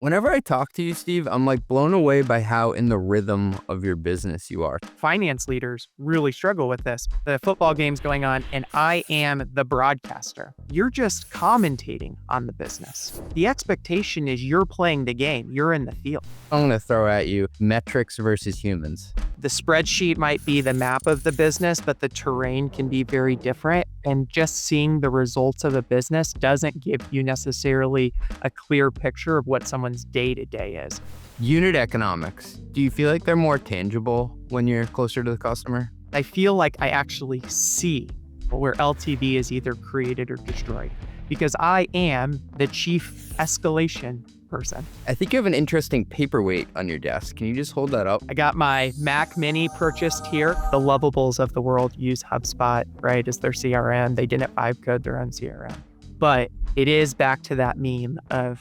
Whenever I talk to you, Steve, I'm like blown away by how in the rhythm of your business you are. Finance leaders really struggle with this. The football game's going on and I am the broadcaster. You're just commentating on the business. The expectation is you're playing the game. You're in the field. I'm going to throw at you metrics versus humans. The spreadsheet might be the map of the business, but the terrain can be very different. And just seeing the results of a business doesn't give you necessarily a clear picture of what someone's day-to-day is. Unit economics. Do you feel like they're more tangible when you're closer to the customer? I feel like I actually see where LTV is either created or destroyed because I am the chief escalation person. I think you have an interesting paperweight on your desk. Can you just hold that up? I got my Mac Mini purchased here. The Lovables of the world use HubSpot, right, as their CRM. They didn't vibe code their own CRM. But it is back to that meme of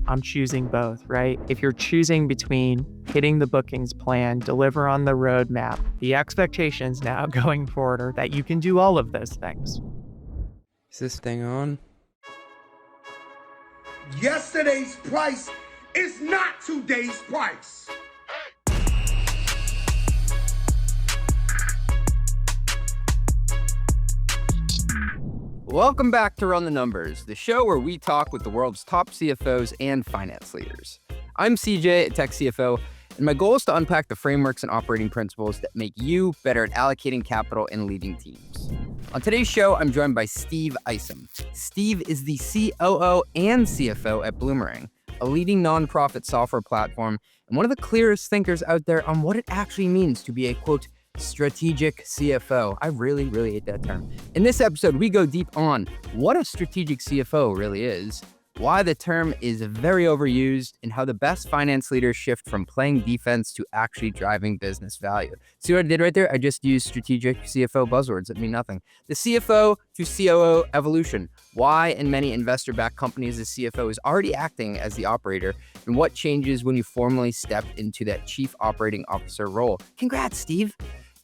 I'm choosing both, right? If you're choosing between hitting the bookings plan, deliver on the roadmap, the expectations now going forward are that you can do all of those things. Is this thing on? Yesterday's price is not today's price. Welcome back to Run the Numbers, the show where we talk with the world's top CFOs and finance leaders. I'm CJ, a tech CFO, and my goal is to unpack the frameworks and operating principles that make you better at allocating capital and leading teams. On today's show, I'm joined by Steve Isom. Steve is the COO and CFO at Bloomerang, a leading nonprofit software platform and one of the clearest thinkers out there on what it actually means to be a, quote, strategic CFO. I really hate that term. In this episode, we go deep on what a strategic CFO really is, why the term is very overused, and how the best finance leaders shift from playing defense to actually driving business value. See what I did right there? I just used strategic CFO buzzwords that mean nothing. The CFO to COO evolution. Why in many investor-backed companies the CFO is already acting as the operator, and what changes when you formally step into that chief operating officer role. Congrats, Steve.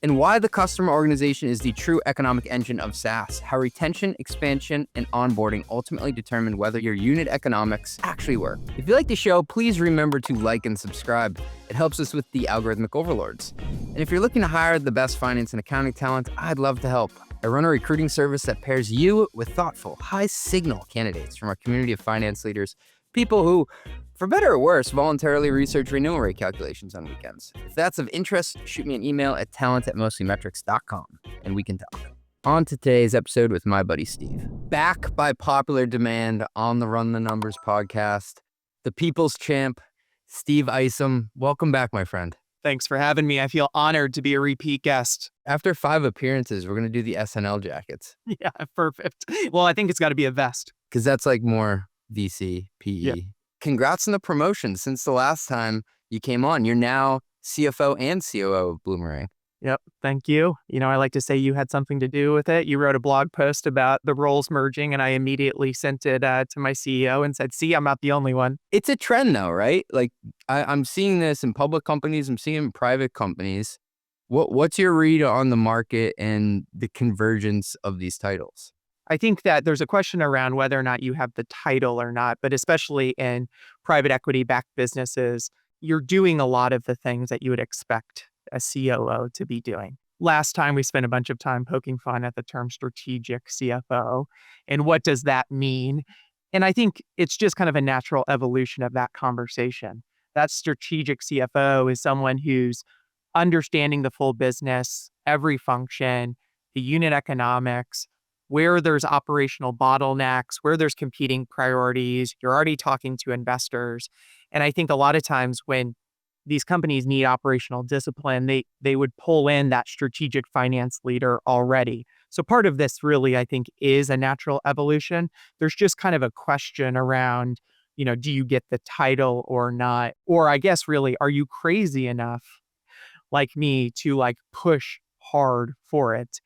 And why the customer organization is the true economic engine of SaaS, how retention, expansion, and onboarding ultimately determine whether your unit economics actually work. If you like the show, please remember to like and subscribe. It helps us with the algorithmic overlords. And if you're looking to hire the best finance and accounting talent, I'd love to help. I run a recruiting service that pairs you with thoughtful, high-signal candidates from our community of finance leaders, people who, for better or worse, voluntarily research renewal rate calculations on weekends. If that's of interest, shoot me an email at talent@mostlymetrics.com and we can talk. On to today's episode with my buddy Steve. Back by popular demand on the Run the Numbers podcast, the people's champ, Steve Isom. Welcome back, my friend. Thanks for having me. I feel honored to be a repeat guest. After 5 appearances, we're going to do the SNL jackets. Yeah, perfect. Well, I think it's got to be a vest. Because that's like more VC, PE. Yeah. Congrats on the promotion. Since the last time you came on, you're now CFO and COO of Bloomerang. Yep. Thank you. You know, I like to say you had something to do with it. You wrote a blog post about the roles merging, and I immediately sent it to my CEO and said, see, I'm not the only one. It's a trend though, right? Like I'm seeing this in public companies. I'm seeing it in private companies. What's your read on the market and the convergence of these titles? I think that there's a question around whether or not you have the title or not, but especially in private equity-backed businesses, you're doing a lot of the things that you would expect a COO to be doing. Last time we spent a bunch of time poking fun at the term strategic CFO and what does that mean? And I think it's just kind of a natural evolution of that conversation. That strategic CFO is someone who's understanding the full business, every function, the unit economics, where there's operational bottlenecks, where there's competing priorities. You're already talking to investors. And I think a lot of times when these companies need operational discipline, they would pull in that strategic finance leader already. So part of this really, I think, is a natural evolution. There's just kind of a question around, do you get the title or not? Or I guess really, are you crazy enough like me to push hard for it?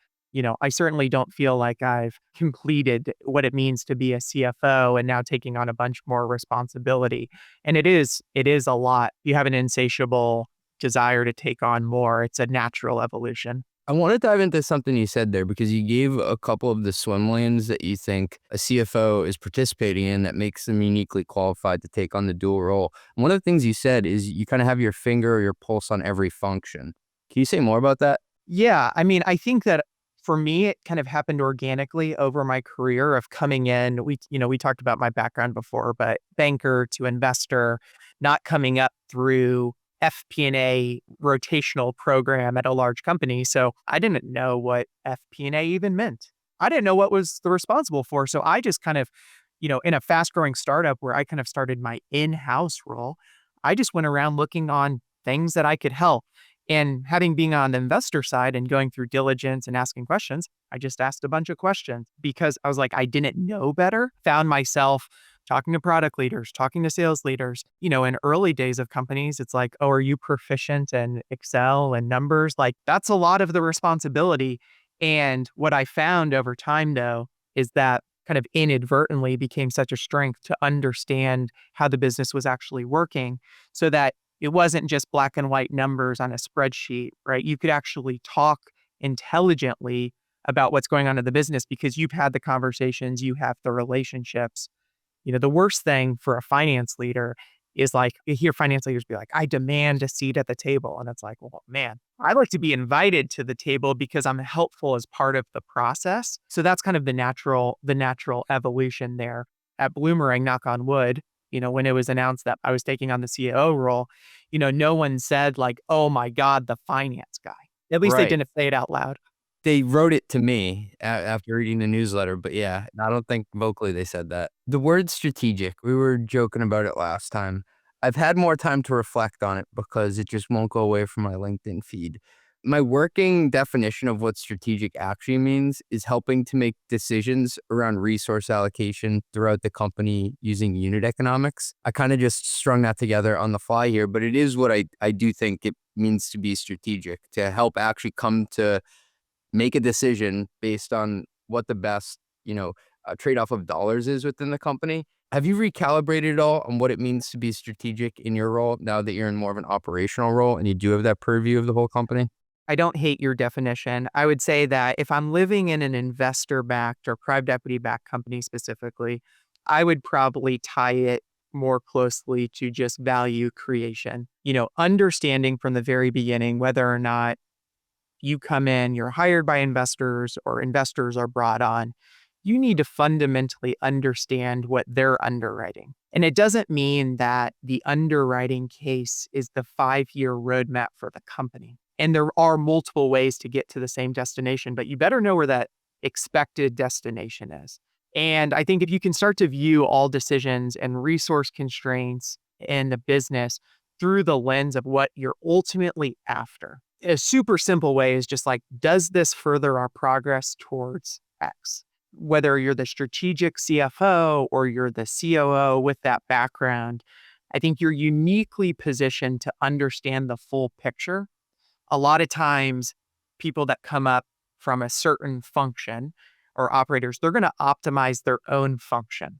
I certainly don't feel like I've completed what it means to be a CFO and now taking on a bunch more responsibility. And it is a lot. You have an insatiable desire to take on more. It's a natural evolution. I want to dive into something you said there because you gave a couple of the swim lanes that you think a CFO is participating in that makes them uniquely qualified to take on the dual role. And one of the things you said is you kind of have your finger or your pulse on every function. Can you say more about that? Yeah, I mean, I think that for me, it kind of happened organically over my career of coming in. We talked about my background before, but banker to investor, not coming up through FP&A rotational program at a large company. So I didn't know what FP&A even meant. I didn't know what was the responsible for. So I just kind of, in a fast growing startup where I kind of started my in-house role, I just went around looking on things that I could help. And having been on the investor side and going through diligence and asking questions, I just asked a bunch of questions because I was like, I didn't know better. Found myself talking to product leaders, talking to sales leaders. In early days of companies, it's like, oh, are you proficient in Excel and numbers? Like, that's a lot of the responsibility. And what I found over time, though, is that kind of inadvertently became such a strength to understand how the business was actually working so that it wasn't just black and white numbers on a spreadsheet, right? You could actually talk intelligently about what's going on in the business because you've had the conversations, you have the relationships. The worst thing for a finance leader is like, you hear finance leaders be like, I demand a seat at the table. And it's like, well, man, I like to be invited to the table because I'm helpful as part of the process. So that's kind of the natural evolution there. At Bloomerang, knock on wood, when it was announced that I was taking on the CEO role, no one said like, oh my God, the finance guy. At least they Right. didn't say it out loud. They wrote it to me after reading the newsletter, but yeah, I don't think vocally they said that. The word strategic, we were joking about it last time. I've had more time to reflect on it because it just won't go away from my LinkedIn feed. My working definition of what strategic actually means is helping to make decisions around resource allocation throughout the company using unit economics. I kind of just strung that together on the fly here, but it is what I do think it means to be strategic, to help actually come to make a decision based on what the best, trade-off of dollars is within the company. Have you recalibrated at all on what it means to be strategic in your role now that you're in more of an operational role and you do have that purview of the whole company? I don't hate your definition. I would say that if I'm living in an investor-backed or private equity-backed company specifically, I would probably tie it more closely to just value creation. Understanding from the very beginning whether or not you come in, you're hired by investors or investors are brought on, you need to fundamentally understand what they're underwriting. And it doesn't mean that the underwriting case is the 5-year roadmap for the company. And there are multiple ways to get to the same destination, but you better know where that expected destination is. And I think if you can start to view all decisions and resource constraints in the business through the lens of what you're ultimately after, a super simple way is just like, does this further our progress towards X? Whether you're the strategic CFO or you're the COO with that background, I think you're uniquely positioned to understand the full picture. A lot of times, people that come up from a certain function or operators, they're going to optimize their own function.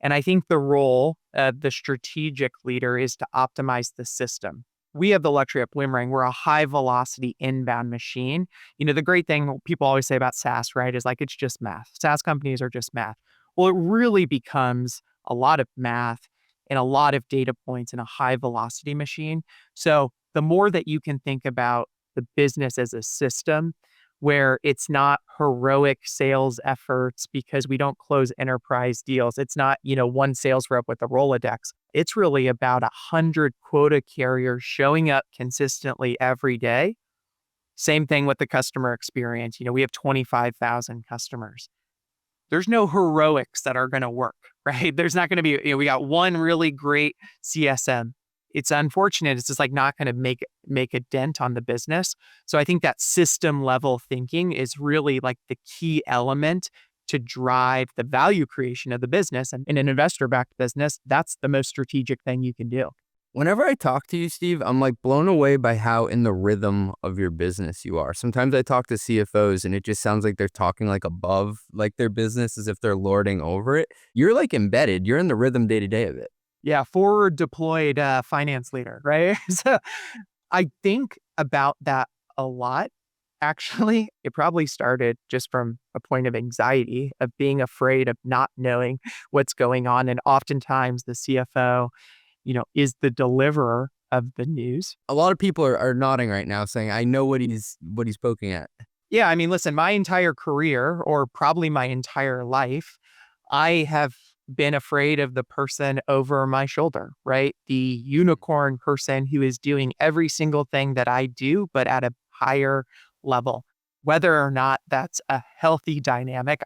And I think the role of the strategic leader is to optimize the system. We have the luxury at Bloomerang. We're a high velocity inbound machine. The great thing people always say about SaaS, right, is like, it's just math. SaaS companies are just math. Well, it really becomes a lot of math and a lot of data points in a high velocity machine. So the more that you can think about the business as a system, where it's not heroic sales efforts because we don't close enterprise deals. It's not, one sales rep with a Rolodex. It's really about 100 quota carriers showing up consistently every day. Same thing with the customer experience. We have 25,000 customers. There's no heroics that are going to work, right? There's not going to be, we got one really great CSM. It's unfortunate. It's just like not going to make a dent on the business. So I think that system level thinking is really like the key element to drive the value creation of the business. And in an investor-backed business, that's the most strategic thing you can do. Whenever I talk to you, Steve, I'm like blown away by how in the rhythm of your business you are. Sometimes I talk to CFOs and it just sounds like they're talking like above like their business as if they're lording over it. You're like embedded. You're in the rhythm day to day of it. Yeah, forward deployed finance leader, right? So I think about that a lot. Actually, it probably started just from a point of anxiety, of being afraid of not knowing what's going on. And oftentimes the CFO, is the deliverer of the news. A lot of people are nodding right now saying, I know what he's poking at. Yeah, I mean, listen, my entire career, or probably my entire life, I have been afraid of the person over my shoulder, right? The unicorn person who is doing every single thing that I do, but at a higher level. Whether or not that's a healthy dynamic,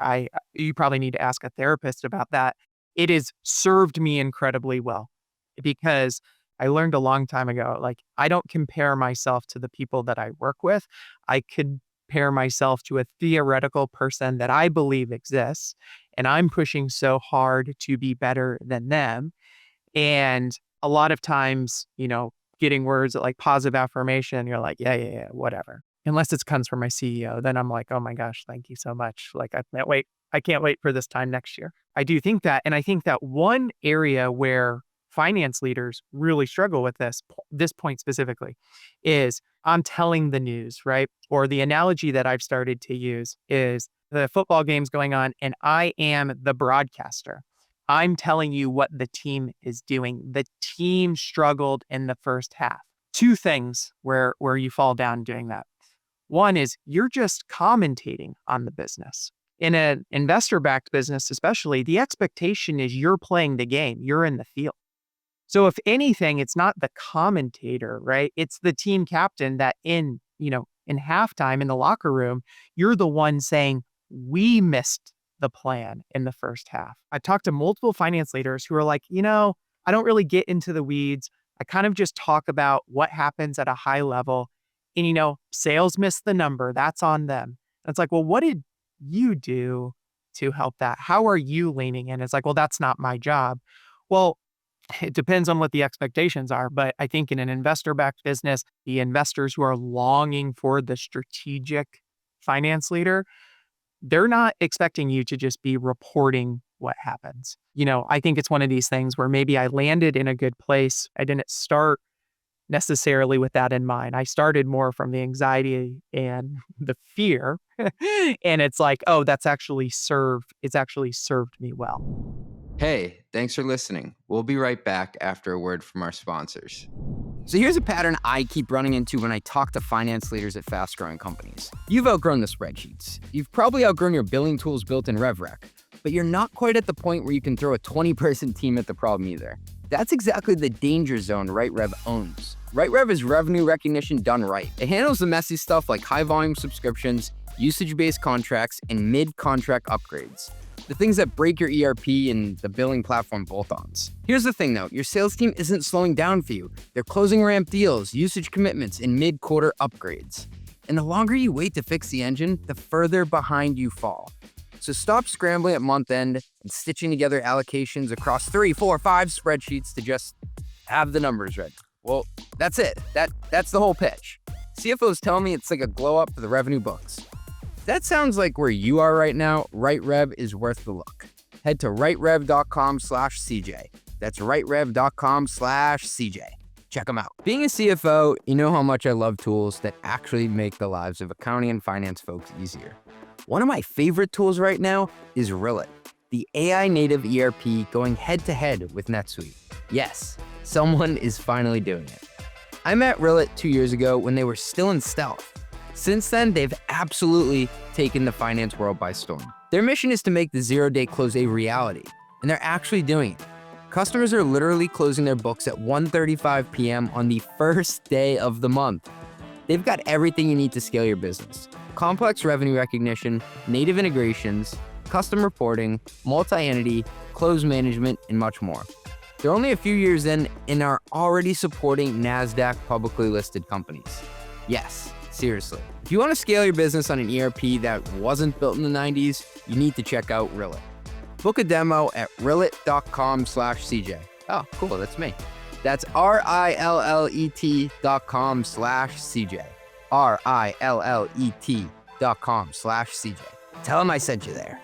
you probably need to ask a therapist about that. It has served me incredibly well because I learned a long time ago, like, I don't compare myself to the people that I work with. I compare myself to a theoretical person that I believe exists, and I'm pushing so hard to be better than them. And a lot of times, getting words like positive affirmation, you're like, yeah, whatever. Unless it comes from my CEO, then I'm like, oh my gosh, thank you so much. Like, I can't wait. I can't wait for this time next year. I do think that. And I think that one area where finance leaders really struggle with this point specifically, is I'm telling the news, right? Or the analogy that I've started to use is the football game's going on and I am the broadcaster. I'm telling you what the team is doing. The team struggled in the first half. Two things where you fall down doing that. One is you're just commentating on the business. In an investor-backed business especially, the expectation is you're playing the game. You're in the field. So if anything, it's not the commentator, right? It's the team captain that in halftime in the locker room, you're the one saying, we missed the plan in the first half. I talked to multiple finance leaders who are like, I don't really get into the weeds. I kind of just talk about what happens at a high level. And, sales missed the number. That's on them. And it's like, well, what did you do to help that? How are you leaning in? It's like, well, that's not my job. Well, it depends on what the expectations are. But I think in an investor-backed business, the investors who are longing for the strategic finance leader, they're not expecting you to just be reporting what happens. I think it's one of these things where maybe I landed in a good place. I didn't start necessarily with that in mind. I started more from the anxiety and the fear. And it's like, oh, it's actually served me well. Hey, thanks for listening. We'll be right back after a word from our sponsors. So here's a pattern I keep running into when I talk to finance leaders at fast-growing companies. You've outgrown the spreadsheets. You've probably outgrown your billing tools built in RevRec, but you're not quite at the point where you can throw a 20-person team at the problem either. That's exactly the danger zone RightRev owns. RightRev is revenue recognition done right. It handles the messy stuff like high-volume subscriptions, usage-based contracts, and mid-contract upgrades. The things that break your ERP and the billing platform bolt-ons. Here's the thing though, your sales team isn't slowing down for you. They're closing ramp deals, usage commitments, and mid-quarter upgrades. And the longer you wait to fix the engine, the further behind you fall. So stop scrambling at month end and stitching together allocations across 3, 4, 5 spreadsheets to just have the numbers ready. Well, that's it. That's the whole pitch. CFOs tell me it's like a glow up for the revenue books. That sounds like where you are right now. RightRev is worth the look. Head to rightrev.com/CJ. That's rightrev.com/CJ. Check them out. Being a CFO, you know how much I love tools that actually make the lives of accounting and finance folks easier. One of my favorite tools right now is Rillet, the AI native ERP going head to head with NetSuite. Yes, someone is finally doing it. I met Rillet 2 years ago when they were still in stealth. Since then, they've absolutely taken the finance world by storm. Their mission is to make the zero-day close a reality, and they're actually doing it. Customers are literally closing their books at 1:35 p.m. on the first day of the month. They've got everything you need to scale your business. Complex revenue recognition, native integrations, custom reporting, multi-entity, close management, and much more. They're only a few years in and are already supporting NASDAQ publicly listed companies. Yes. Seriously, if you want to scale your business on an ERP that wasn't built in the 90s, you need to check out Rillet. Book a demo at rillet.com/CJ. Oh, cool, that's me. That's RILLET.com/CJ. RILLET.com/CJ. Tell them I sent you there.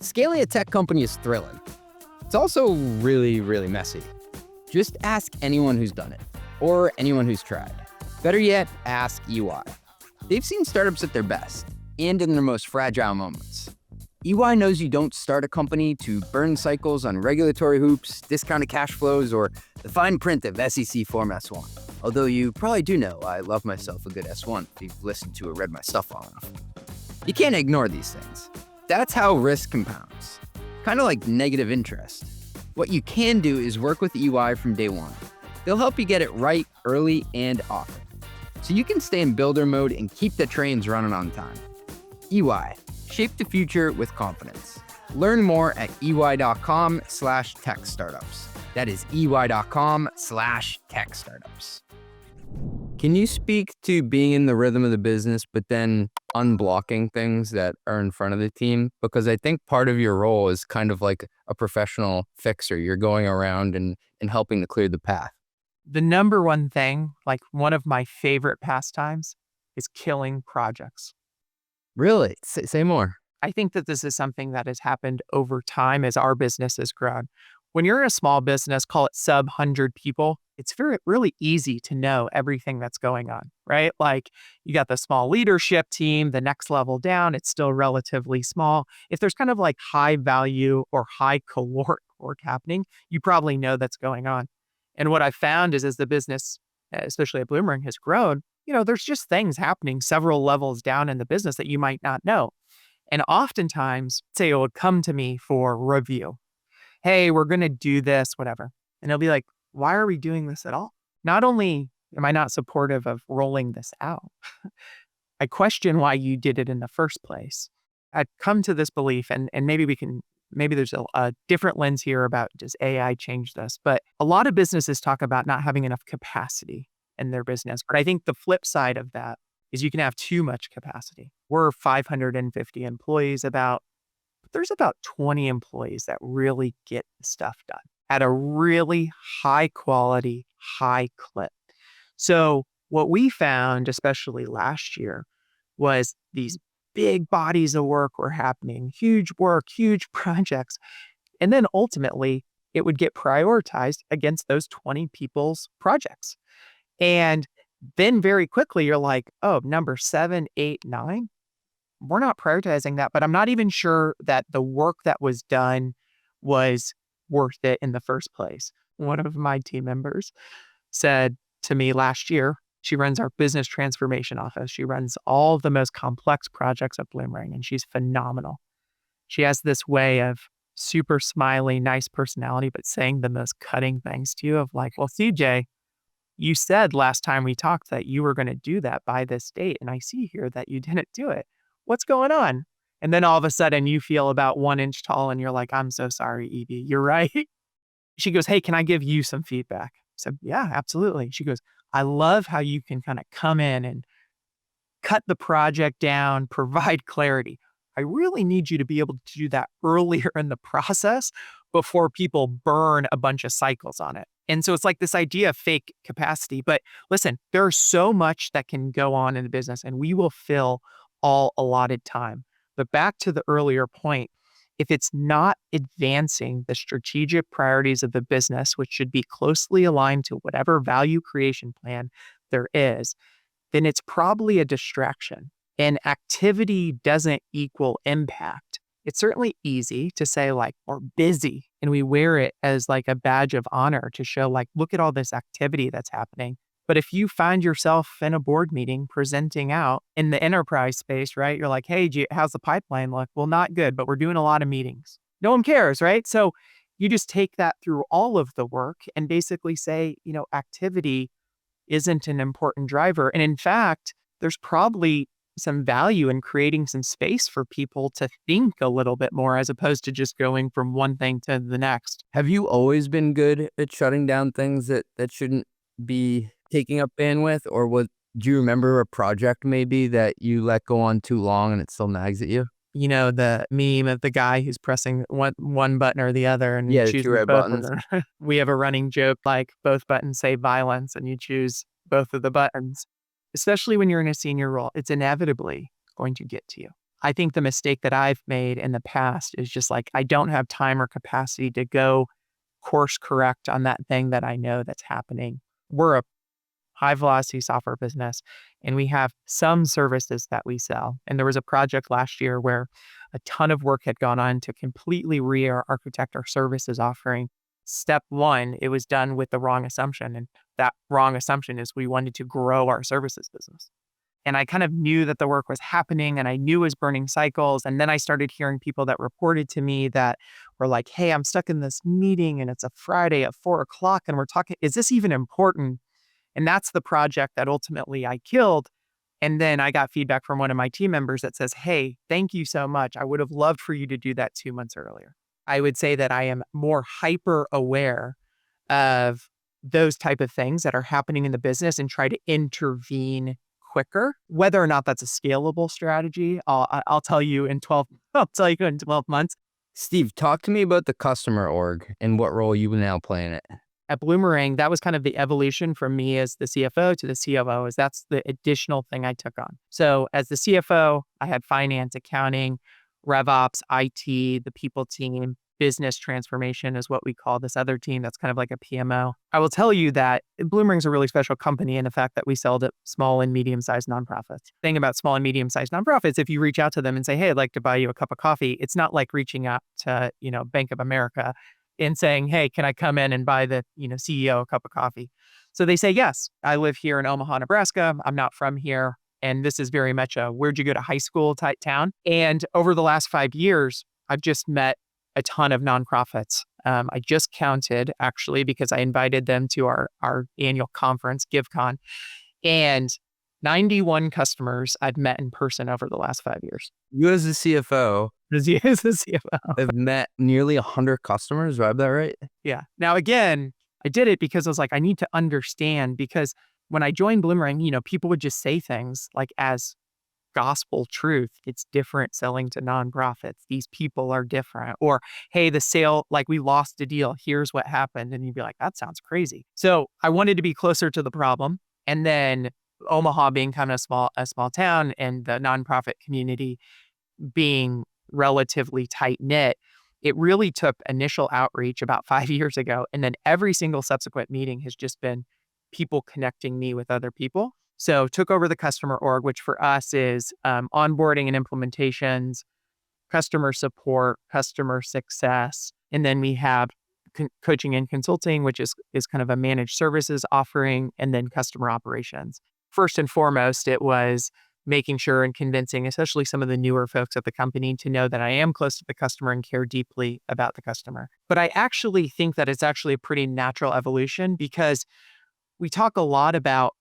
Scaling a tech company is thrilling. It's also really, really messy. Just ask anyone who's done it, or anyone who's tried. Better yet, ask EY. They've seen startups at their best and in their most fragile moments. EY knows you don't start a company to burn cycles on regulatory hoops, discounted cash flows, or the fine print of SEC Form S1. Although you probably do know I love myself a good S1 if you've listened to or read my stuff long enough. You can't ignore these things. That's how risk compounds. Kind of like negative interest. What you can do is work with EY from day one. They'll help you get it right early and often, so you can stay in builder mode and keep the trains running on time. EY, shape the future with confidence. Learn more at ey.com/techstartups. That is ey.com/techstartups. Can you speak to being in the rhythm of the business, but then unblocking things that are in front of the team? Because I think part of your role is kind of like a professional fixer. You're going around and helping to clear the path. The number one thing, like one of my favorite pastimes, is killing projects. Really? Say more. I think that this is something that has happened over time as our business has grown. When you're in a small business, call it sub 100 people, it's really easy to know everything that's going on, right? Like you got the small leadership team, the next level down, it's still relatively small. If there's kind of like high value or high caloric work happening, you probably know that's going on. And what I found is as the business, especially at Bloomerang, has grown, there's just things happening several levels down in the business that you might not know. And oftentimes, say it would come to me for review. Hey, we're going to do this, whatever. And it'll be like, why are we doing this at all? Not only am I not supportive of rolling this out, I question why you did it in the first place. I'd come to this belief, and maybe there's a different lens here about does AI change this? But a lot of businesses talk about not having enough capacity in their business. But I think the flip side of that is you can have too much capacity. We're 550 employees but there's about 20 employees that really get the stuff done at a really high quality, high clip. So what we found, especially last year, was these big bodies of work were happening, huge work, huge projects. And then ultimately, it would get prioritized against those 20 people's projects. And then very quickly, you're like, oh, number 7, 8, 9, we're not prioritizing that, but I'm not even sure that the work that was done was worth it in the first place. One of my team members said to me last year, she runs our business transformation office. She runs all the most complex projects at Bloomerang, and she's phenomenal. She has this way of super smiley, nice personality, but saying the most cutting things to you of like, well, CJ, you said last time we talked that you were going to do that by this date, and I see here that you didn't do it. What's going on? And then all of a sudden you feel about 1 inch tall and you're like, I'm so sorry, Evie, you're right. She goes, hey, can I give you some feedback? I said, yeah, absolutely. She goes, I love how you can kind of come in and cut the project down, provide clarity. I really need you to be able to do that earlier in the process before people burn a bunch of cycles on it. And so it's like this idea of fake capacity. But listen, there's so much that can go on in the business and we will fill all allotted time. But back to the earlier point, if it's not advancing the strategic priorities of the business, which should be closely aligned to whatever value creation plan there is, then it's probably a distraction. And activity doesn't equal impact. It's certainly easy to say like, we're busy, and we wear it as like a badge of honor to show like, look at all this activity that's happening. But if you find yourself in a board meeting presenting out in the enterprise space, right? You're like, hey, how's the pipeline look? Well, not good, but we're doing a lot of meetings. No one cares, right? So you just take that through all of the work and basically say, activity isn't an important driver. And in fact, there's probably some value in creating some space for people to think a little bit more as opposed to just going from one thing to the next. Have you always been good at shutting down things that shouldn't be taking up bandwidth? Or do you remember a project maybe that you let go on too long and it still nags at you? The meme of the guy who's pressing one button or the other and Yeah, choosing two red both buttons. of them. We have a running joke like both buttons say violence and you choose both of the buttons. Especially when you're in a senior role, it's inevitably going to get to you. I think the mistake that I've made in the past is just like, I don't have time or capacity to go course correct on that thing that I know that's happening. We're a high velocity software business, and we have some services that we sell. And there was a project last year where a ton of work had gone on to completely re-architect our services offering. Step one, it was done with the wrong assumption. And that wrong assumption is we wanted to grow our services business. And I kind of knew that the work was happening and I knew it was burning cycles. And then I started hearing people that reported to me that were like, hey, I'm stuck in this meeting and it's a Friday at 4:00 and we're talking, is this even important? And that's the project that ultimately I killed. And then I got feedback from one of my team members that says, hey, thank you so much. I would have loved for you to do that 2 months earlier. I would say that I am more hyper aware of those type of things that are happening in the business and try to intervene quicker. Whether or not that's a scalable strategy, I'll tell you in 12. I'll tell you in 12 months. Steve, talk to me about the customer org and what role you now play in it. At Bloomerang, that was kind of the evolution from me as the CFO to the COO. Is that's the additional thing I took on. So as the CFO, I had finance, accounting, RevOps, IT, the people team. Business transformation is what we call this other team that's kind of like a PMO. I will tell you that Bloomerang's a really special company in the fact that we sell to small and medium-sized nonprofits. The thing about small and medium-sized nonprofits, if you reach out to them and say, hey, I'd like to buy you a cup of coffee, it's not like reaching out to, Bank of America and saying, hey, can I come in and buy the, CEO a cup of coffee? So they say, yes, I live here in Omaha, Nebraska. I'm not from here. And this is very much a where'd you go to high school type town. And over the last 5 years, I've just met a ton of nonprofits. I just counted actually because I invited them to our annual conference, GiveCon, and 91 customers I've met in person over the last 5 years. You as the CFO As the CFO. have met nearly 100 customers. Do I have that right? Yeah. Now, again, I did it because I was like, I need to understand, because when I joined Bloomerang, people would just say things like as gospel truth. It's different selling to nonprofits. These people are different. Or, hey, the sale, like we lost a deal. Here's what happened. And you'd be like, that sounds crazy. So I wanted to be closer to the problem. And then Omaha being kind of a small town and the nonprofit community being relatively tight knit, it really took initial outreach about 5 years ago. And then every single subsequent meeting has just been people connecting me with other people. So took over the customer org, which for us is onboarding and implementations, customer support, customer success. And then we have coaching and consulting, which is kind of a managed services offering, and then customer operations. First and foremost, it was making sure and convincing, especially some of the newer folks at the company, to know that I am close to the customer and care deeply about the customer. But I actually think that it's actually a pretty natural evolution, because we talk a lot about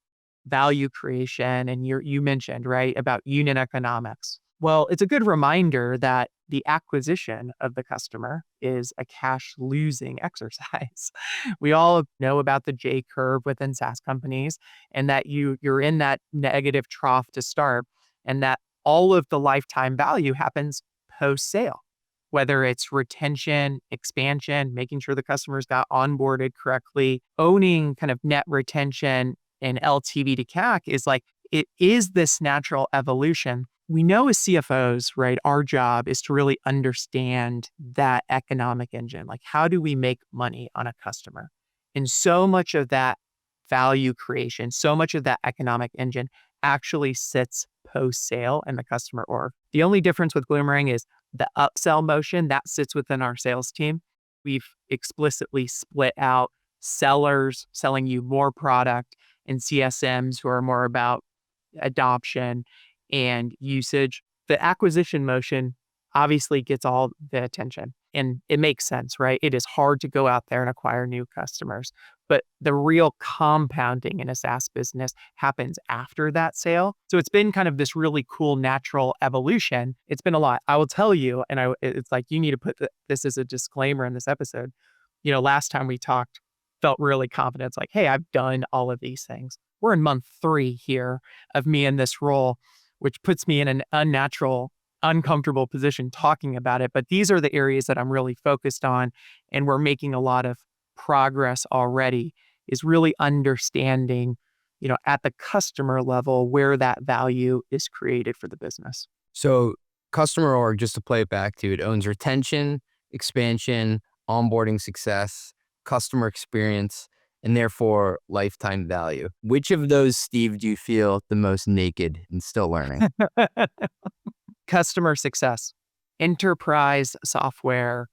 value creation, and you mentioned, right, about unit economics. Well, it's a good reminder that the acquisition of the customer is a cash losing exercise. We all know about the J curve within SaaS companies, and that you're in that negative trough to start, and that all of the lifetime value happens post sale, whether it's retention, expansion, making sure the customers got onboarded correctly, owning kind of net retention and LTV to CAC is like, it is this natural evolution. We know as CFOs, right, our job is to really understand that economic engine. Like, how do we make money on a customer? And so much of that value creation, so much of that economic engine actually sits post-sale in the customer org. The only difference with Bloomerang is the upsell motion that sits within our sales team. We've explicitly split out sellers selling you more product and CSMs who are more about adoption and usage. The acquisition motion obviously gets all the attention, and it makes sense, right? It is hard to go out there and acquire new customers, but the real compounding in a SaaS business happens after that sale. So it's been kind of this really cool natural evolution. It's been a lot. I will tell you, and it's like, you need to put this as a disclaimer in this episode. Last time we talked, felt really confident. It's like, hey, I've done all of these things. We're in month 3 here of me in this role, which puts me in an unnatural, uncomfortable position talking about it. But these are the areas that I'm really focused on, and we're making a lot of progress already, is really understanding, at the customer level, where that value is created for the business. So customer org, just to play it back to, it owns retention, expansion, onboarding success, customer experience, and therefore lifetime value. Which of those, Steve, do you feel the most naked and still learning? Customer success, enterprise software,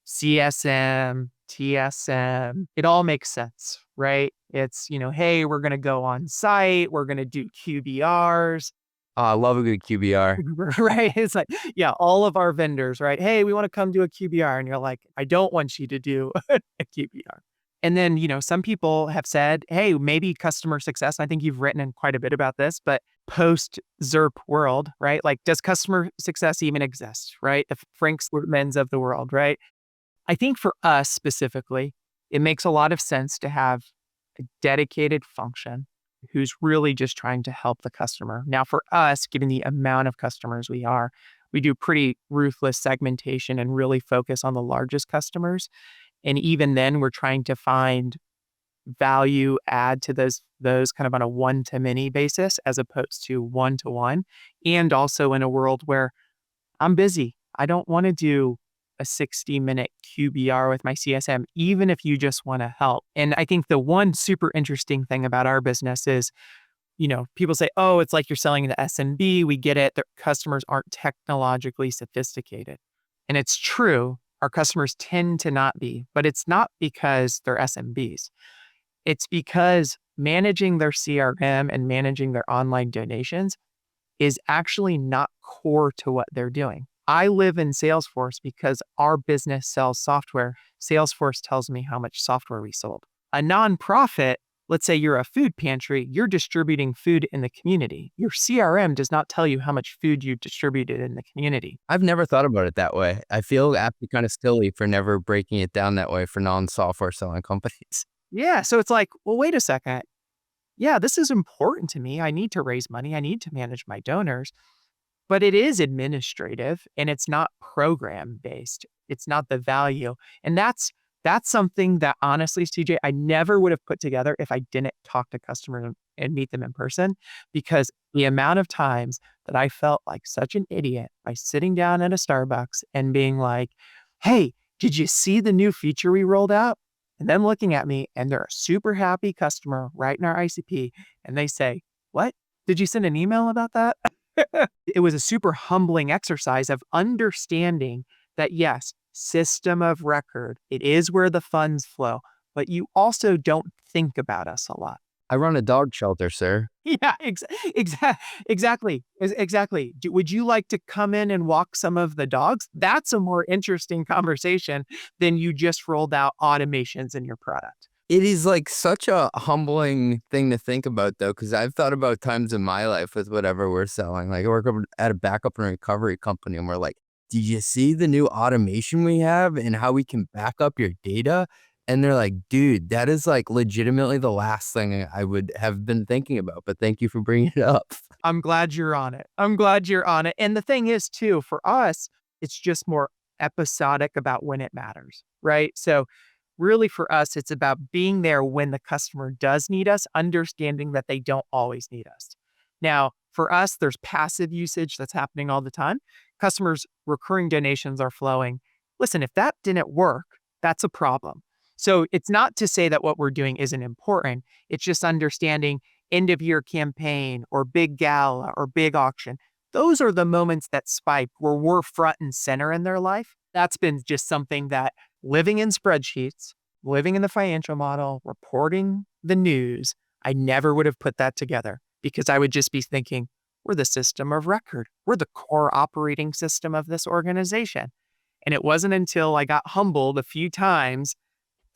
CSM, TSM, it all makes sense, right? It's, hey, we're going to go on site, we're going to do QBRs. Oh, I love a good QBR. Right? It's like, yeah, all of our vendors, right? Hey, we want to come do a QBR. And you're like, I don't want you to do a QBR. And then, some people have said, hey, maybe customer success. I think you've written in quite a bit about this, but post ZERP world, right? Like, does customer success even exist, right? The Frank Slurmans of the world, right? I think for us specifically, it makes a lot of sense to have a dedicated function who's really just trying to help the customer. Now, for us, given the amount of customers we do pretty ruthless segmentation and really focus on the largest customers. And even then, we're trying to find value add to those kind of on a one-to-many basis as opposed to one-to-one. And also in a world where I'm busy. I don't want to do a 60-minute QBR with my CSM, even if you just want to help. And I think the one super interesting thing about our business is, people say, oh, it's like you're selling to SMB. We get it. Their customers aren't technologically sophisticated. And it's true. Our customers tend to not be, but it's not because they're SMBs. It's because managing their CRM and managing their online donations is actually not core to what they're doing. I live in Salesforce because our business sells software. Salesforce tells me how much software we sold. A nonprofit, let's say you're a food pantry, you're distributing food in the community. Your CRM does not tell you how much food you distributed in the community. I've never thought about it that way. I feel actually kind of silly for never breaking it down that way for non-software selling companies. Yeah, so it's like, well, wait a second. Yeah, this is important to me. I need to raise money. I need to manage my donors. But it is administrative and it's not program based. It's not the value. And that's something that honestly, CJ, I never would have put together if I didn't talk to customers and meet them in person, because the amount of times that I felt like such an idiot by sitting down at a Starbucks and being like, hey, did you see the new feature we rolled out? And them looking at me and they're a super happy customer right in our ICP. And they say, what? Did you send an email about that? It was a super humbling exercise of understanding that, yes, system of record, it is where the funds flow, but you also don't think about us a lot. I run a dog shelter, sir. Yeah, exactly. Would you like to come in and walk some of the dogs? That's a more interesting conversation than you just rolled out automations in your product. It is like such a humbling thing to think about, though, because I've thought about times in my life with whatever we're selling. Like I work at a backup and recovery company, and we're like, did you see the new automation we have and how we can back up your data? And they're like, dude, that is like legitimately the last thing I would have been thinking about. But thank you for bringing it up. I'm glad you're on it. And the thing is, too, for us, it's just more episodic about when it matters, right? So really for us, it's about being there when the customer does need us, understanding that they don't always need us. Now, for us, there's passive usage that's happening all the time. Customers' recurring donations are flowing. Listen, if that didn't work, that's a problem. So it's not to say that what we're doing isn't important. It's just understanding end of year campaign or big gala or big auction. Those are the moments that spike where we're front and center in their life. That's been just something that living in spreadsheets, living in the financial model, reporting the news, I never would have put that together because I would just be thinking, we're the system of record. We're the core operating system of this organization. And it wasn't until I got humbled a few times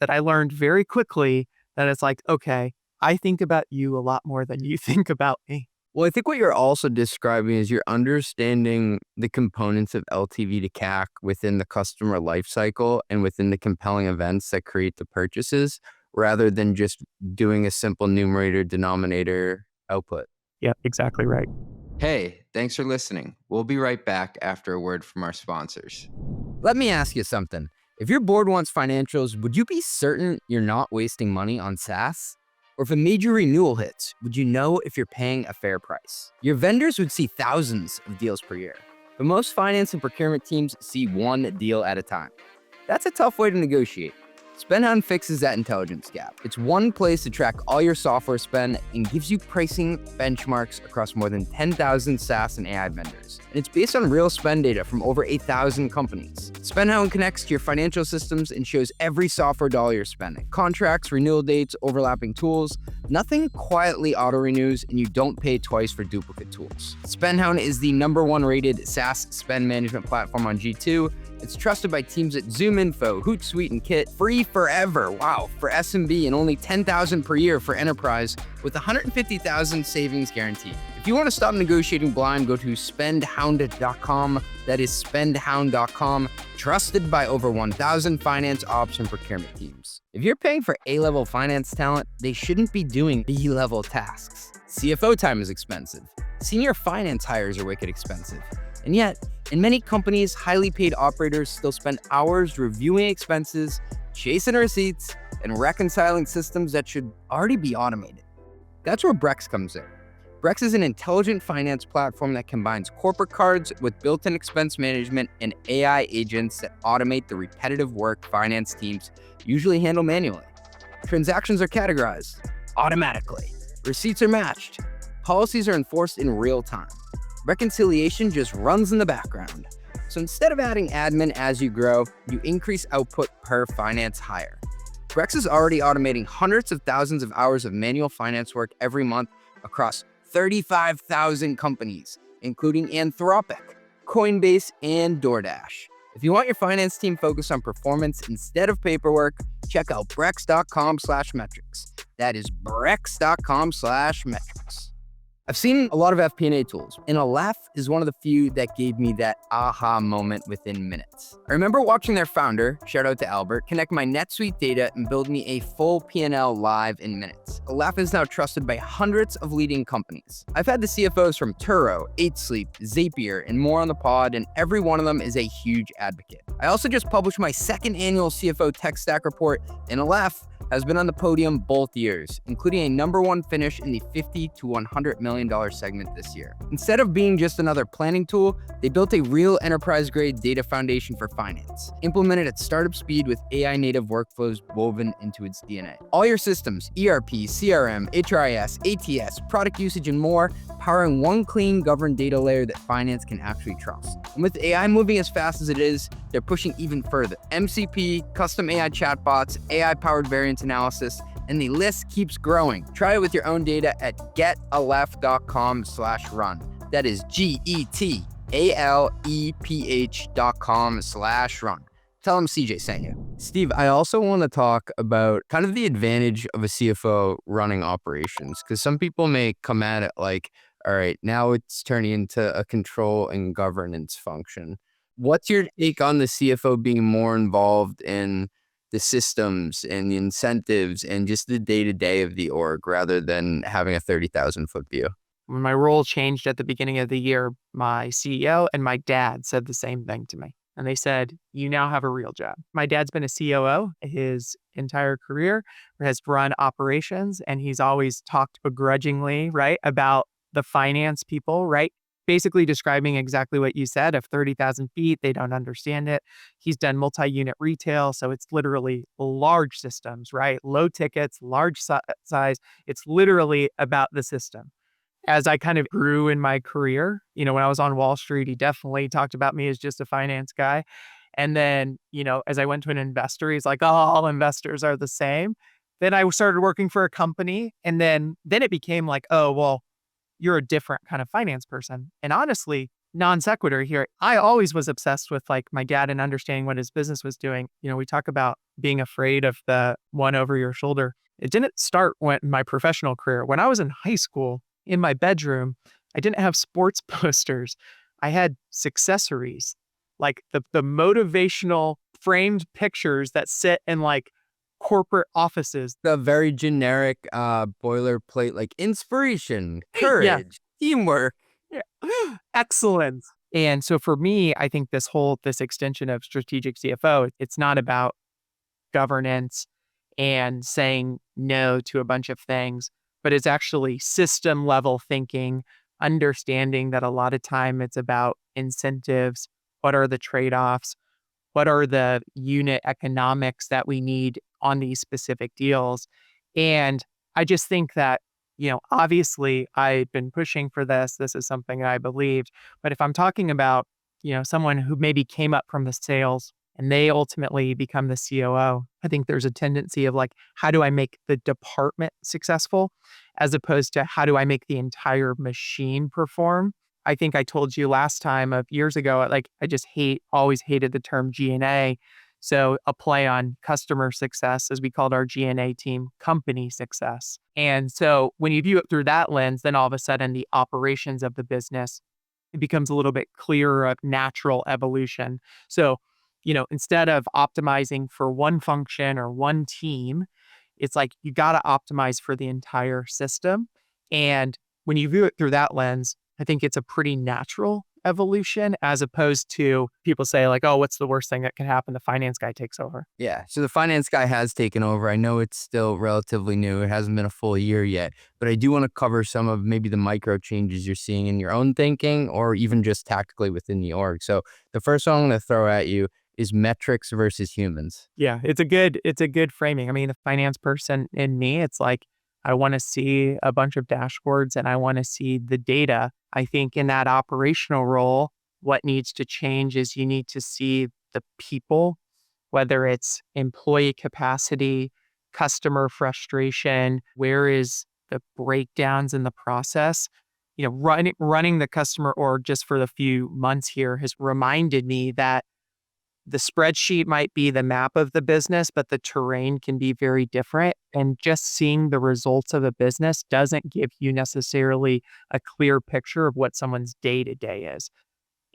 that I learned very quickly that it's like, okay, I think about you a lot more than you think about me. Well, I think what you're also describing is you're understanding the components of LTV to CAC within the customer lifecycle and within the compelling events that create the purchases, rather than just doing a simple numerator denominator output. Yeah, exactly right. Hey, thanks for listening. We'll be right back after a word from our sponsors. Let me ask you something. If your board wants financials, would you be certain you're not wasting money on SaaS? Or if a major renewal hits, would you know if you're paying a fair price? Your vendors would see thousands of deals per year, but most finance and procurement teams see one deal at a time. That's a tough way to negotiate. Spendhound fixes that intelligence gap. It's one place to track all your software spend and gives you pricing benchmarks across more than 10,000 SaaS and AI vendors. And it's based on real spend data from over 8,000 companies. Spendhound connects to your financial systems and shows every software dollar you're spending. Contracts, renewal dates, overlapping tools. Nothing quietly auto-renews, and you don't pay twice for duplicate tools. Spendhound is the #1 rated SaaS spend management platform on G2. It's trusted by teams at ZoomInfo, Hootsuite, and Kit. Free forever, wow, for SMB and only $10,000 per year for enterprise with $150,000 savings guaranteed. If you want to stop negotiating blind, go to spendhound.com. That is spendhound.com, trusted by over 1,000 finance ops and procurement teams. If you're paying for A-level finance talent, they shouldn't be doing B-level tasks. CFO time is expensive. Senior finance hires are wicked expensive. And yet, in many companies, highly paid operators still spend hours reviewing expenses, chasing receipts, and reconciling systems that should already be automated. That's where Brex comes in. Brex is an intelligent finance platform that combines corporate cards with built-in expense management and AI agents that automate the repetitive work finance teams usually handle manually. Transactions are categorized automatically. Receipts are matched. Policies are enforced in real time. Reconciliation just runs in the background. So instead of adding admin as you grow, you increase output per finance hire. Brex is already automating hundreds of thousands of hours of manual finance work every month across 35,000 companies, including Anthropic, Coinbase, and DoorDash. If you want your finance team focused on performance instead of paperwork, check out brex.com/metrics. That is brex.com/metrics. I've seen a lot of FP&A tools, and Aleph is one of the few that gave me that aha moment within minutes. I remember watching their founder, shout out to Albert, connect my NetSuite data and build me a full P&L live in minutes. Aleph is now trusted by hundreds of leading companies. I've had the CFOs from Turo, 8Sleep, Zapier, and more on the pod, and every one of them is a huge advocate. I also just published my second annual CFO Tech Stack report, and Aleph has been on the podium both years, including a #1 finish in the $50 to $100 million segment this year. Instead of being just another planning tool, they built a real enterprise-grade data foundation for finance, implemented at startup speed with AI-native workflows woven into its DNA. All your systems, ERP, CRM, HRIS, ATS, product usage, and more, powering one clean, governed data layer that finance can actually trust. And with AI moving as fast as it is, they're pushing even further. MCP, custom AI chatbots, AI-powered variance analysis, and the list keeps growing. Try it with your own data at getaleph.com/run. That is GETALEPH.com/run. Tell them CJ sent you. Steve, I also want to talk about kind of the advantage of a CFO running operations, because some people may come at it like, all right, now it's turning into a control and governance function. What's your take on the CFO being more involved in the systems and the incentives and just the day-to-day of the org rather than having a 30,000-foot view? When my role changed at the beginning of the year, my CEO and my dad said the same thing to me. And they said, you now have a real job. My dad's been a COO his entire career, has run operations, and he's always talked begrudgingly, right, about the finance people, right? Basically describing exactly what you said. Of 30,000 feet, they don't understand it. He's done multi-unit retail, so it's literally large systems, right? Low tickets, large size. It's literally about the system. As I kind of grew in my career, when I was on Wall Street, he definitely talked about me as just a finance guy. And then, as I went to an investor, he's like, oh, all investors are the same. Then I started working for a company, and then it became like, oh, well, you're a different kind of finance person. And honestly, non sequitur here, I always was obsessed with like my dad and understanding what his business was doing. We talk about being afraid of the one over your shoulder. It didn't start in my professional career. When I was in high school, in my bedroom, I didn't have sports posters. I had successories, like the motivational framed pictures that sit in like corporate offices. The very generic boilerplate, like inspiration, courage, teamwork. Yeah. Excellence. And so for me, I think this extension of strategic CFO, it's not about governance and saying no to a bunch of things, but it's actually system level thinking, understanding that a lot of time it's about incentives. What are the trade-offs? What are the unit economics that we need on these specific deals? And I just think that, obviously I've been pushing for this. This is something I believed. But if I'm talking about, someone who maybe came up from the sales and they ultimately become the COO, I think there's a tendency of like, how do I make the department successful as opposed to how do I make the entire machine perform? I think I told you last time of years ago, like I just always hated the term G&A. So a play on customer success, as we called our G&A team, company success. And so when you view it through that lens, then all of a sudden the operations of the business, it becomes a little bit clearer of natural evolution. So, instead of optimizing for one function or one team, it's like you got to optimize for the entire system. And when you view it through that lens, I think it's a pretty natural evolution as opposed to people say like, oh, what's the worst thing that can happen? The finance guy takes over. Yeah. So the finance guy has taken over. I know it's still relatively new. It hasn't been a full year yet, but I do want to cover some of maybe the micro changes you're seeing in your own thinking or even just tactically within the org. So the first one I'm going to throw at you is metrics versus humans. Yeah, it's a good framing. I mean, the finance person in me, it's like I want to see a bunch of dashboards and I want to see the data. I think in that operational role, what needs to change is you need to see the people, whether it's employee capacity, customer frustration, where is the breakdowns in the process. Running the customer org just for the few months here has reminded me that the spreadsheet might be the map of the business, but the terrain can be very different. And just seeing the results of a business doesn't give you necessarily a clear picture of what someone's day-to-day is.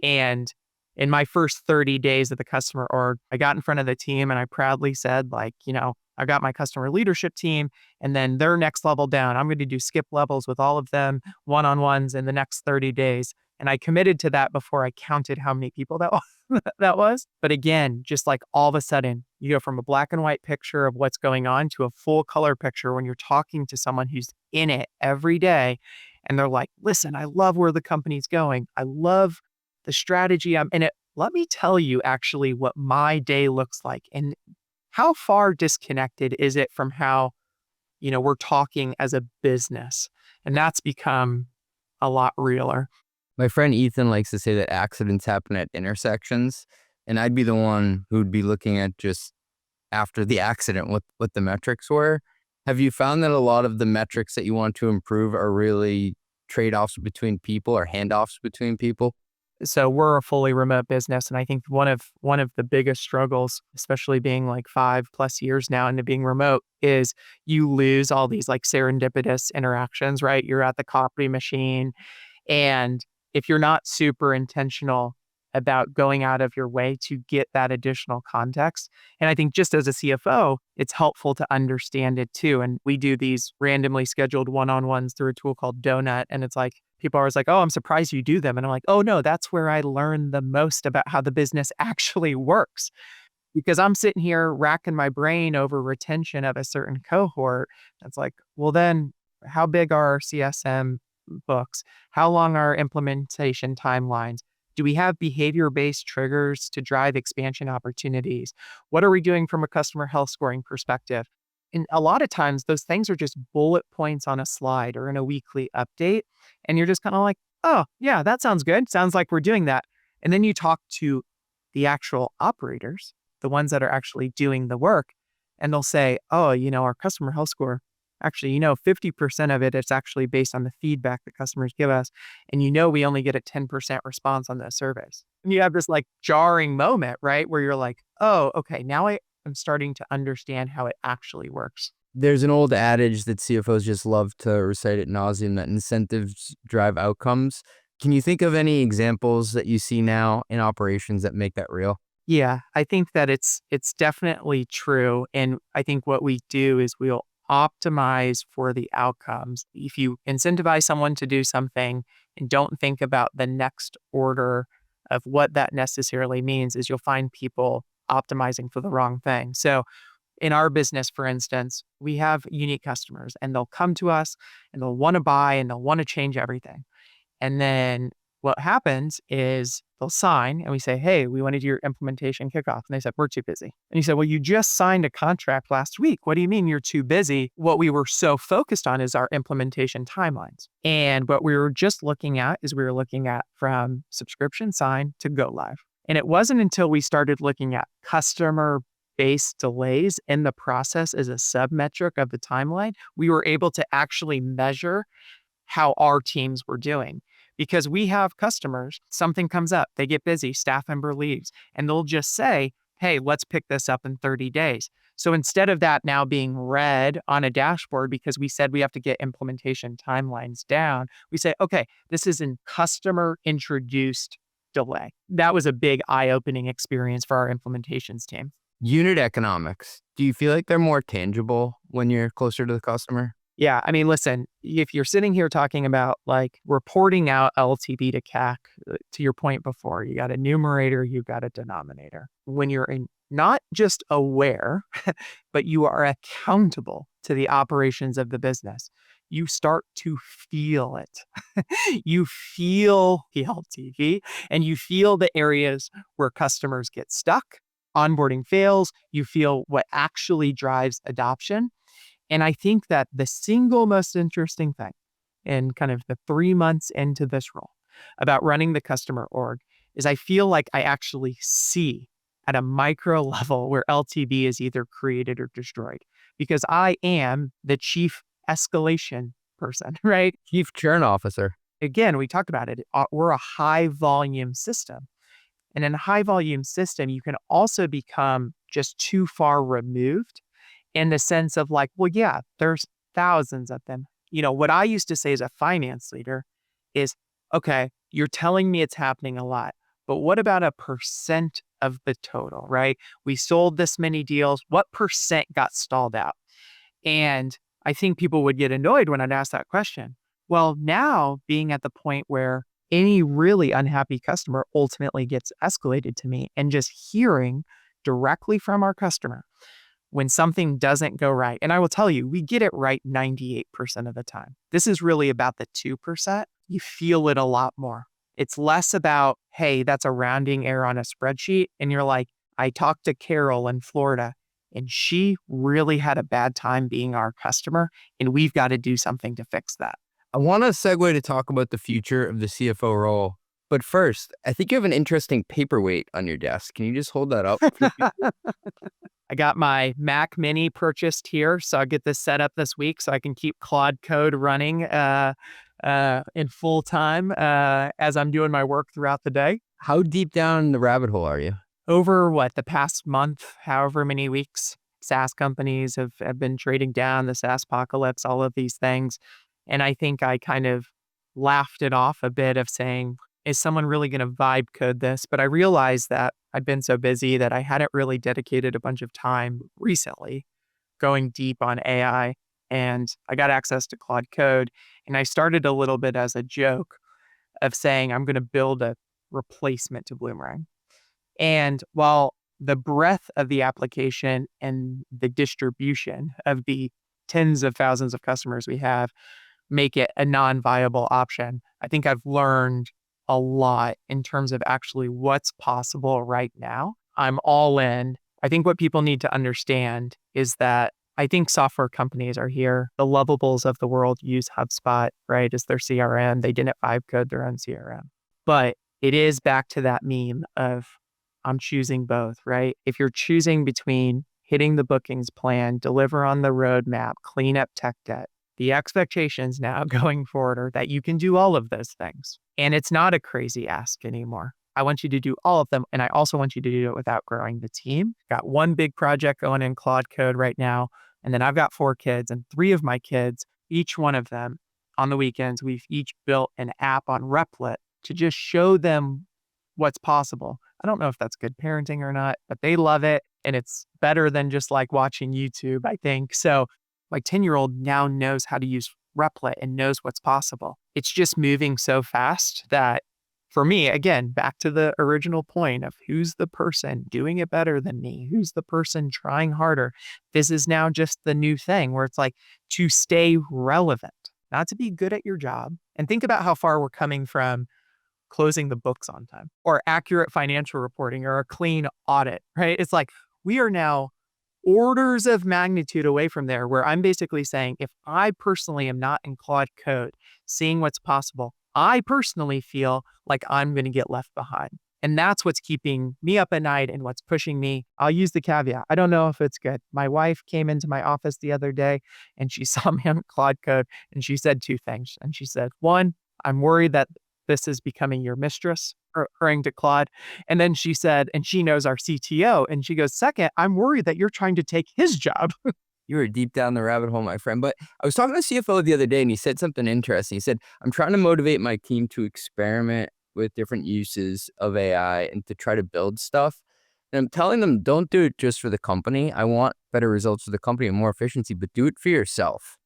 And in my first 30 days of the customer org, I got in front of the team and I proudly said, like, I got my customer leadership team and then their next level down. I'm going to do skip levels with all of them, one-on-ones in the next 30 days. And I committed to that before I counted how many people that was. But again, just like all of a sudden, you go from a black and white picture of what's going on to a full color picture when you're talking to someone who's in it every day. And they're like, listen, I love where the company's going. I love the strategy I'm in it. Let me tell you actually what my day looks like. And how far disconnected is it from how, we're talking as a business? And that's become a lot realer. My friend Ethan likes to say that accidents happen at intersections, and I'd be the one who'd be looking at just after the accident what the metrics were. Have you found that a lot of the metrics that you want to improve are really trade-offs between people or handoffs between people? So we're a fully remote business. And I think one of the biggest struggles, especially being like 5+ years now into being remote, is you lose all these like serendipitous interactions, right? You're at the copy machine. And if you're not super intentional about going out of your way to get that additional context, and I think just as a CFO, it's helpful to understand it too. And we do these randomly scheduled one-on-ones through a tool called Donut. And it's like, people are always like, oh, I'm surprised you do them. And I'm like, oh no, that's where I learn the most about how the business actually works. Because I'm sitting here racking my brain over retention of a certain cohort. It's like, well, then how big are our CSM books? How long are implementation timelines? Do we have behavior-based triggers to drive expansion opportunities? What are we doing from a customer health scoring perspective? And a lot of times those things are just bullet points on a slide or in a weekly update. And you're just kind of like, oh, yeah, that sounds good. Sounds like we're doing that. And then you talk to the actual operators, the ones that are actually doing the work, and they'll say, oh, our customer health score, actually, 50% of it is actually based on the feedback that customers give us. And we only get a 10% response on those surveys. And you have this like jarring moment, right? Where you're like, oh, okay, now I'm starting to understand how it actually works. There's an old adage that CFOs just love to recite ad nauseum, that incentives drive outcomes. Can you think of any examples that you see now in operations that make that real? Yeah, I think that it's definitely true. And I think what we do is we'll optimize for the outcomes. If you incentivize someone to do something and don't think about the next order of what that necessarily means, is you'll find people optimizing for the wrong thing. So in our business, for instance, we have unique customers and they'll come to us and they'll want to buy and they'll want to change everything. And then what happens is they'll sign and we say, hey, we want to do your implementation kickoff. And they said, we're too busy. And you said, well, you just signed a contract last week. What do you mean you're too busy? What we were so focused on is our implementation timelines. And what we were just looking at is we were looking at from subscription sign to go live. And it wasn't until we started looking at customer-based delays in the process as a sub-metric of the timeline, we were able to actually measure how our teams were doing. Because we have customers, something comes up, they get busy, staff member leaves, and they'll just say, hey, let's pick this up in 30 days. So instead of that now being red on a dashboard because we said we have to get implementation timelines down, we say, okay, this is a customer introduced delay. That was a big eye-opening experience for our implementations team. Unit economics. Do you feel like they're more tangible when you're closer to the customer? Yeah, I mean, listen, if you're sitting here talking about like reporting out LTV to CAC, to your point before, you got a numerator, you got a denominator. When you're not just aware, but you are accountable to the operations of the business, you start to feel it. You feel the LTV and you feel the areas where customers get stuck, onboarding fails, you feel what actually drives adoption. And I think that the single most interesting thing in kind of the 3 months into this role about running the customer org is I feel like I actually see at a micro level where LTV is either created or destroyed because I am the chief escalation person, right? Chief churn officer. Again, we talked about it. We're a high volume system. And in a high volume system, you can also become just too far removed in the sense of like, well, yeah, there's thousands of them. You know, what I used to say as a finance leader is, okay, you're telling me it's happening a lot, but what about a percent of the total, right? We sold this many deals. What percent got stalled out? And I think people would get annoyed when I'd ask that question. Well, now being at the point where any really unhappy customer ultimately gets escalated to me and just hearing directly from our customer when something doesn't go right. And I will tell you, we get it right 98% of the time. This is really about the 2%. You feel it a lot more. It's less about, hey, that's a rounding error on a spreadsheet. And you're like, I talked to Carol in Florida and she really had a bad time being our customer. And we've got to do something to fix that. I want to segue to talk about the future of the CFO role. But first, I think you have an interesting paperweight on your desk. Can you just hold that up? I got my Mac Mini purchased here, so I'll get this set up this week so I can keep Claude Code running in full time as I'm doing my work throughout the day. How deep down the rabbit hole are you? Over the past month, however many weeks, SaaS companies have been trading down, the SaaS apocalypse, all of these things. And I think I kind of laughed it off a bit of saying, is someone really going to vibe code this? But I realized that I've been so busy that I hadn't really dedicated a bunch of time recently going deep on AI. And I got access to Claude Code. And I started a little bit as a joke of saying, I'm going to build a replacement to Bloomerang. And while the breadth of the application and the distribution of the tens of thousands of customers we have make it a non-viable option, I think I've learned a lot in terms of actually what's possible right now. I'm all in. I think what people need to understand is that I think software companies are here. The Lovables of the world use HubSpot, right, as their CRM. They didn't vibe code their own CRM. But it is back to that meme of I'm choosing both, right? If you're choosing between hitting the bookings plan, deliver on the roadmap, clean up tech debt, the expectations now going forward are that you can do all of those things. And it's not a crazy ask anymore. I want you to do all of them. And I also want you to do it without growing the team. Got one big project going in Claude Code right now. And then I've got 4 kids, and 3 of my kids, each one of them on the weekends, we've each built an app on Replit to just show them what's possible. I don't know if that's good parenting or not, but they love it. And it's better than just like watching YouTube, I think. So my 10-year-old now knows how to use Replit and knows what's possible. It's just moving so fast that for me, again, back to the original point of who's the person doing it better than me? Who's the person trying harder? This is now just the new thing where it's like to stay relevant, not to be good at your job. And think about how far we're coming from closing the books on time or accurate financial reporting or a clean audit, right? It's like we are now orders of magnitude away from there where I'm basically saying, if I personally am not in Claude Code, seeing what's possible, I personally feel like I'm going to get left behind. And that's what's keeping me up at night and what's pushing me. I'll use the caveat. I don't know if it's good. My wife came into my office the other day and she saw me on Claude Code and she said two things. And she said, one, I'm worried that this is becoming your mistress, referring to Claude. And then she said, and she knows our CTO, and she goes, second, I'm worried that you're trying to take his job. You were deep down the rabbit hole, my friend. But I was talking to a CFO the other day and he said something interesting. He said, I'm trying to motivate my team to experiment with different uses of AI and to try to build stuff. And I'm telling them, don't do it just for the company. I want better results for the company and more efficiency, but do it for yourself.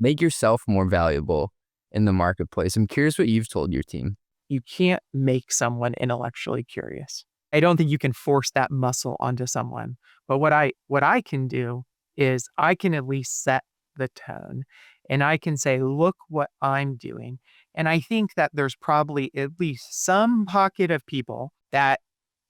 Make yourself more valuable in the marketplace. I'm curious what you've told your team. You can't make someone intellectually curious. I don't think you can force that muscle onto someone. But what I can do is I can at least set the tone and I can say, look what I'm doing. And I think that there's probably at least some pocket of people that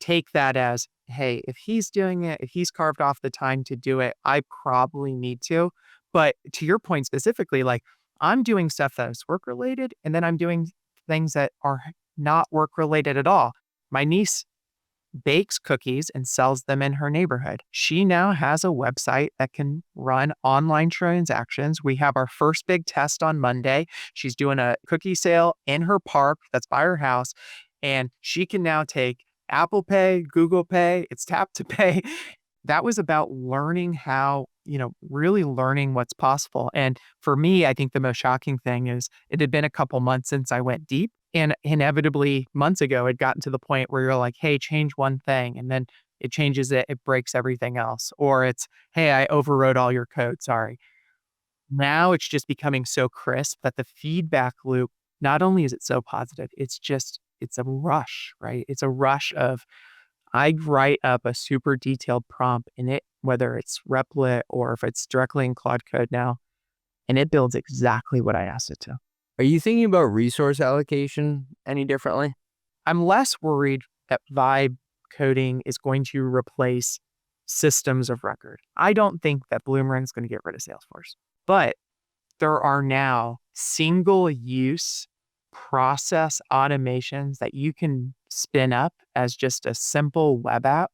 take that as, hey, if he's doing it, if he's carved off the time to do it, I probably need to. But to your point specifically, like I'm doing stuff that is work related and then I'm doing things that are not work related at all. My niece bakes cookies and sells them in her neighborhood. She now has a website that can run online transactions. We have our first big test on Monday. She's doing a cookie sale in her park that's by her house. And she can now take Apple Pay, Google Pay, it's tap to pay. That was about learning how, really learning what's possible. And for me, I think the most shocking thing is it had been a couple months since I went deep. And inevitably, months ago, it gotten to the point where you're like, hey, change one thing. And then it changes it, it breaks everything else. Or it's, hey, I overrode all your code, sorry. Now it's just becoming so crisp that the feedback loop, not only is it so positive, it's a rush, right? It's a rush of, I write up a super detailed prompt in it, whether it's Replit or if it's directly in Claude Code now, and it builds exactly what I asked it to. Are you thinking about resource allocation any differently? I'm less worried that vibe coding is going to replace systems of record. I don't think that Bloomerang is going to get rid of Salesforce, but there are now single use process automations that you can spin up as just a simple web app.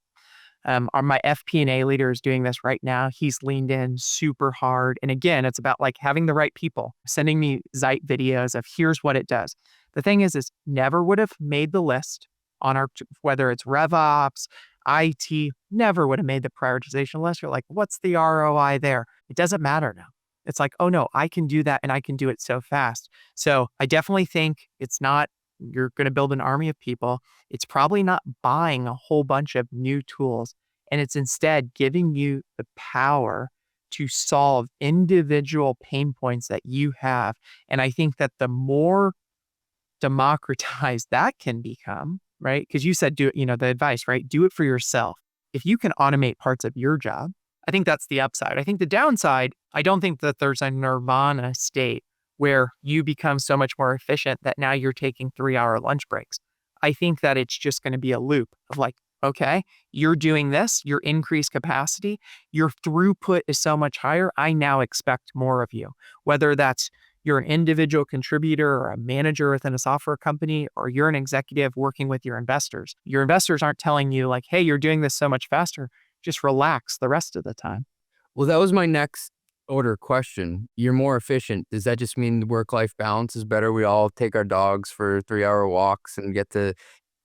My FP&A leader is doing this right now. He's leaned in super hard. And again, it's about like having the right people sending me Zeit videos of here's what it does. The thing is never would have made the list on our, whether it's RevOps, IT, never would have made the prioritization list. You're like, what's the ROI there? It doesn't matter now. It's like, oh no, I can do that and I can do it so fast. So I definitely think it's not, you're going to build an army of people. It's probably not buying a whole bunch of new tools. And it's instead giving you the power to solve individual pain points that you have. And I think that the more democratized that can become, right? Because you said, do it, the advice, right? Do it for yourself. If you can automate parts of your job, I think that's the upside. I think the downside, I don't think that there's a nirvana state where you become so much more efficient that now you're taking 3-hour lunch breaks. I think that it's just going to be a loop of like, okay, you're doing this, your increased capacity, your throughput is so much higher. I now expect more of you, whether that's you're an individual contributor or a manager within a software company, or you're an executive working with your investors. Your investors aren't telling you like, hey, you're doing this so much faster. Just relax the rest of the time. Well, that was my next order question. You're more efficient. Does that just mean the work-life balance is better? We all take our dogs for 3-hour walks and get to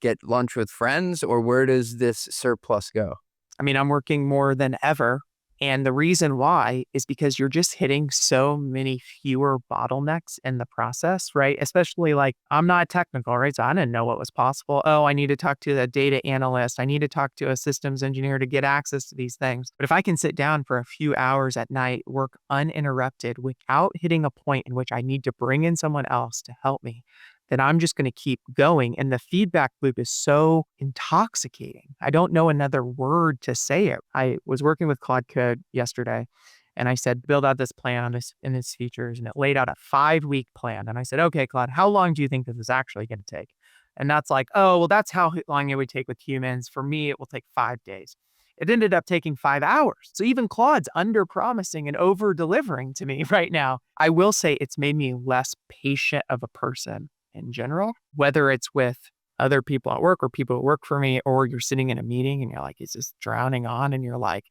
get lunch with friends, or where does this surplus go? I mean, I'm working more than ever. And the reason why is because you're just hitting so many fewer bottlenecks in the process, right? Especially like, I'm not technical, right? So I didn't know what was possible. Oh, I need to talk to a data analyst. I need to talk to a systems engineer to get access to these things. But if I can sit down for a few hours at night, work uninterrupted without hitting a point in which I need to bring in someone else to help me, then I'm just going to keep going. And the feedback loop is so intoxicating. I don't know another word to say it. I was working with Claude Code yesterday and I said, build out this plan and its features. And it laid out a 5-week plan. And I said, okay, Claude, how long do you think this is actually going to take? And that's like, oh, well, that's how long it would take with humans. For me, it will take 5 days. It ended up taking 5 hours. So even Claude's under promising and over delivering to me right now. I will say it's made me less patient of a person in general, whether it's with other people at work or people who work for me, or you're sitting in a meeting and you're like, is this drowning on? And you're like,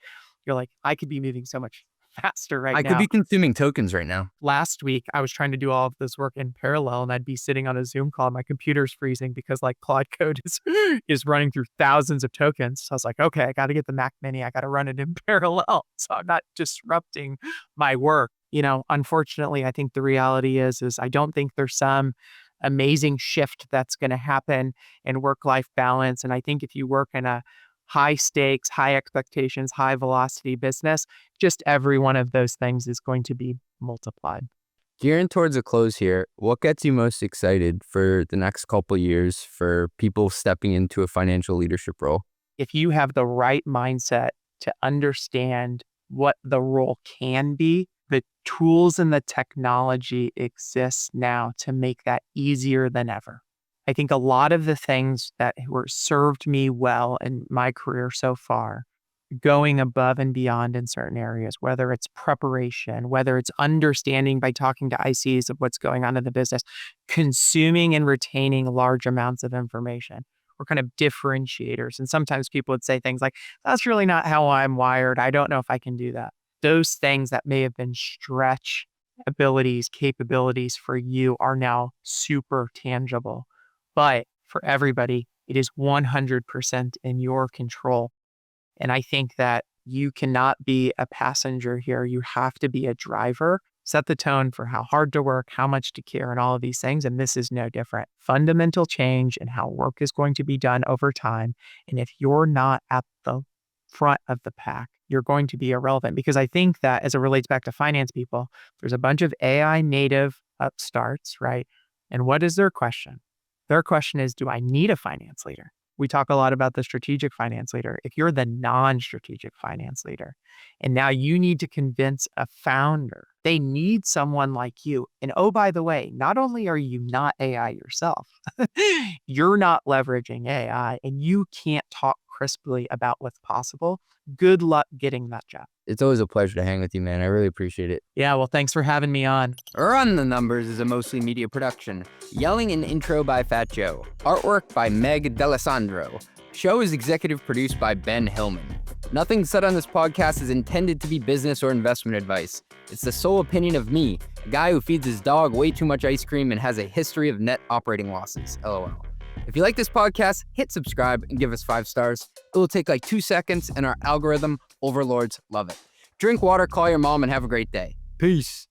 I could be moving so much faster right now. I could be consuming tokens right now. Last week, I was trying to do all of this work in parallel, and I'd be sitting on a Zoom call. My computer's freezing because like Claude Code is running through thousands of tokens. So I was like, okay, I got to get the Mac Mini. I got to run it in parallel, so I'm not disrupting my work. Unfortunately, I think the reality is I don't think there's some amazing shift that's going to happen in work-life balance. And I think if you work in a high stakes, high expectations, high velocity business, just every one of those things is going to be multiplied. Gearing towards a close here, what gets you most excited for the next couple of years for people stepping into a financial leadership role? If you have the right mindset to understand what the role can be, the tools and the technology exists now to make that easier than ever. I think a lot of the things that were served me well in my career so far, going above and beyond in certain areas, whether it's preparation, whether it's understanding by talking to ICs of what's going on in the business, consuming and retaining large amounts of information, were kind of differentiators. And sometimes people would say things like, that's really not how I'm wired. I don't know if I can do that. Those things that may have been stretch abilities, capabilities for you are now super tangible. But for everybody, it is 100% in your control. And I think that you cannot be a passenger here. You have to be a driver, set the tone for how hard to work, how much to care, and all of these things. And this is no different. Fundamental change in how work is going to be done over time. And if you're not at the front of the pack, you're going to be irrelevant. Because I think that as it relates back to finance people, there's a bunch of AI native upstarts, right? And what is their question? Their question is, do I need a finance leader? We talk a lot about the strategic finance leader. If you're the non-strategic finance leader, and now you need to convince a founder, they need someone like you. And oh, by the way, not only are you not AI yourself, you're not leveraging AI, and you can't talk crisply about what's possible. Good luck getting that job. It's always a pleasure to hang with you, man. I really appreciate it. Yeah, well, thanks for having me on. Run the Numbers is a mostly media production. Yelling and intro by Fat Joe. Artwork by Meg D'Alessandro. Show is executive produced by Ben Hillman. Nothing said on this podcast is intended to be business or investment advice. It's the sole opinion of me, a guy who feeds his dog way too much ice cream and has a history of net operating losses. LOL. If you like this podcast, hit subscribe and give us 5 stars. It will take like 2 seconds and our algorithm overlords love it. Drink water, call your mom, and have a great day. Peace.